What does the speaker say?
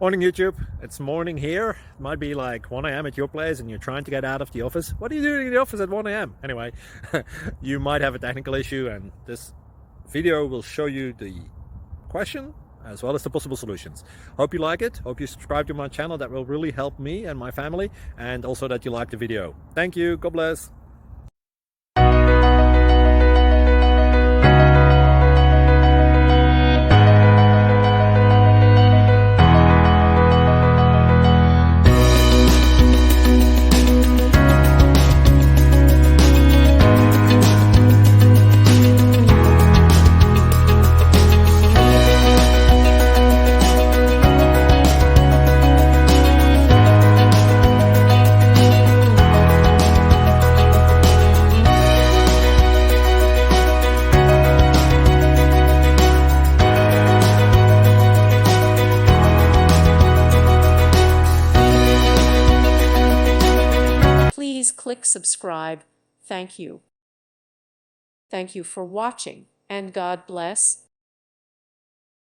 Morning YouTube, it's morning here. It might be like 1 a.m. at your place and you're trying to get out of the office. What are you doing in the office at 1 a.m? Anyway, you might have a technical issue and this video will show you the question as well as the possible solutions. Hope you like it, hope you subscribe to my channel. That will really help me and my family, and also that you like the video. Thank you, God bless. Please click subscribe. Thank you. Thank you for watching, and God bless.